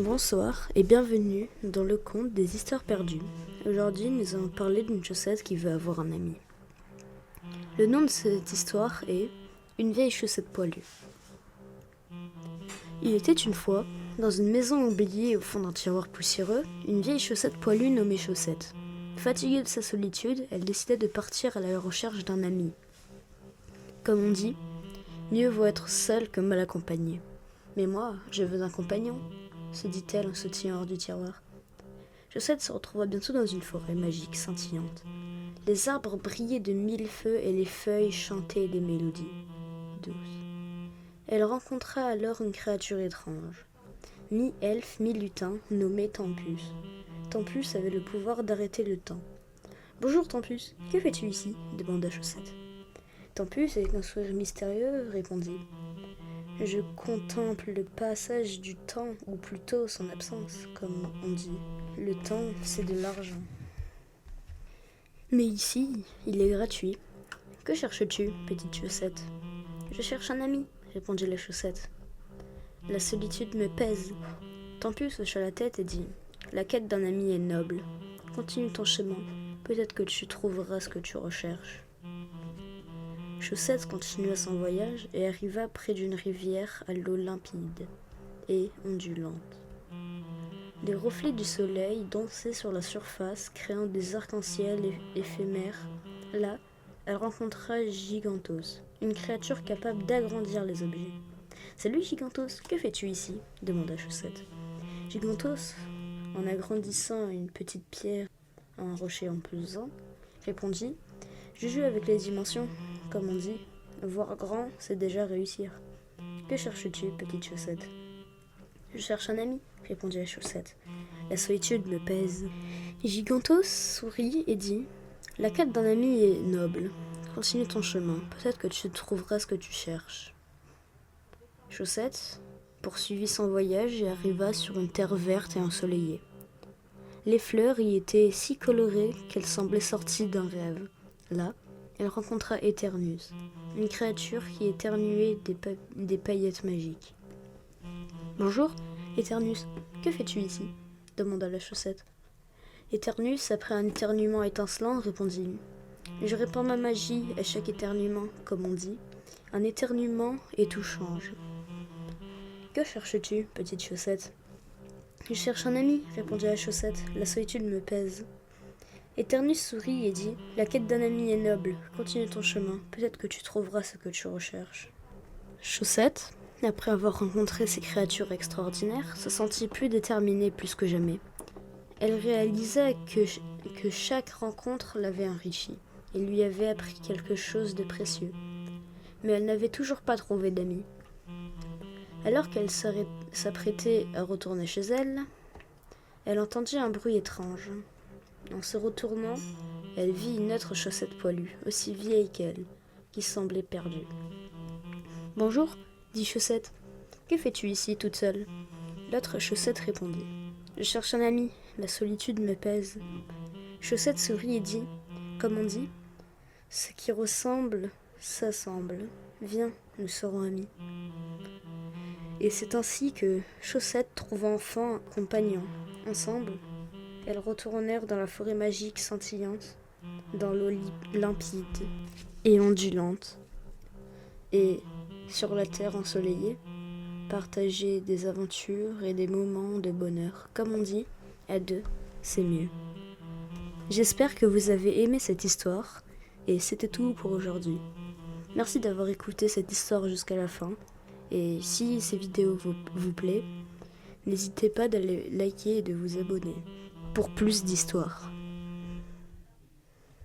Bonsoir et bienvenue dans le conte des histoires perdues. Aujourd'hui, nous allons parler d'une chaussette qui veut avoir un ami. Le nom de cette histoire est Une vieille chaussette poilue. Il était une fois, dans une maison oubliée au fond d'un tiroir poussiéreux, une vieille chaussette poilue nommée Chaussette. Fatiguée de sa solitude, elle décida de partir à la recherche d'un ami. Comme on dit, mieux vaut être seul que mal accompagné. Mais moi, je veux un compagnon, se dit-elle en sautillant hors du tiroir. Chaussette se retrouva bientôt dans une forêt magique scintillante. Les arbres brillaient de mille feux et les feuilles chantaient des mélodies douces. Elle rencontra alors une créature étrange, mi-elfe, mi-lutin, nommée Tempus. Tempus avait le pouvoir d'arrêter le temps. « Bonjour Tempus, que fais-tu ici » demanda Chaussette. Tempus, avec un sourire mystérieux, répondit « Je contemple le passage du temps, ou plutôt son absence, comme on dit. Le temps, c'est de l'argent. Mais ici, il est gratuit. Que cherches-tu, petite Chaussette ?»« Je cherche un ami, » répondit la Chaussette. « La solitude me pèse. » Tempus hocha la tête et dit « La quête d'un ami est noble. Continue ton chemin, peut-être que tu trouveras ce que tu recherches. » Chaussette continua son voyage et arriva près d'une rivière à l'eau limpide et ondulante. Les reflets du soleil dansaient sur la surface, créant des arcs-en-ciel éphémères. Là, elle rencontra Gigantos, une créature capable d'agrandir les objets. « Salut Gigantos, que fais-tu ici » demanda Chaussette. Gigantos, en agrandissant une petite pierre à un rocher imposant, répondit « Je joue avec les dimensions. Comme on dit, voir grand, c'est déjà réussir. Que cherches-tu, petite Chaussette ?»« Je cherche un ami, » répondit la Chaussette. La solitude me pèse. Gigantos sourit et dit « La quête d'un ami est noble. Continue ton chemin, peut-être que tu trouveras ce que tu cherches. » Chaussette poursuivit son voyage et arriva sur une terre verte et ensoleillée. Les fleurs y étaient si colorées qu'elles semblaient sorties d'un rêve. Là, elle rencontra Eternus, une créature qui éternuait des paillettes magiques. « Bonjour, Eternus, que fais-tu ici » demanda la Chaussette. Eternus, après un éternuement étincelant, répondit « Je répands ma magie à chaque éternuement, comme on dit. Un éternuement et tout change. »« Que cherches-tu, petite Chaussette ?»« Je cherche un ami, » répondit la Chaussette. « La solitude me pèse. » Eternus sourit et dit « La quête d'un ami est noble. Continue ton chemin. Peut-être que tu trouveras ce que tu recherches. » Chaussette, après avoir rencontré ces créatures extraordinaires, se sentit plus déterminée plus que jamais. Elle réalisa que chaque rencontre l'avait enrichie et lui avait appris quelque chose de précieux. Mais elle n'avait toujours pas trouvé d'amis. Alors qu'elle s'apprêtait à retourner chez elle, elle entendit un bruit étrange. En se retournant, elle vit une autre Chaussette poilue, aussi vieille qu'elle, qui semblait perdue. « Bonjour, » dit Chaussette. « Que fais-tu ici, toute seule ?» L'autre Chaussette répondit. « Je cherche un ami, la solitude me pèse. » Chaussette sourit et dit, comme on dit, « Ce qui ressemble, s'assemble. Viens, nous serons amis. » Et c'est ainsi que Chaussette trouva enfin un compagnon. Ensemble, elles retournèrent dans la forêt magique scintillante, dans l'eau limpide et ondulante, et, sur la terre ensoleillée, partager des aventures et des moments de bonheur. Comme on dit, à deux, c'est mieux. J'espère que vous avez aimé cette histoire, et c'était tout pour aujourd'hui. Merci d'avoir écouté cette histoire jusqu'à la fin, et si ces vidéos vous plaisent, n'hésitez pas d'aller liker et de vous abonner pour plus d'histoires.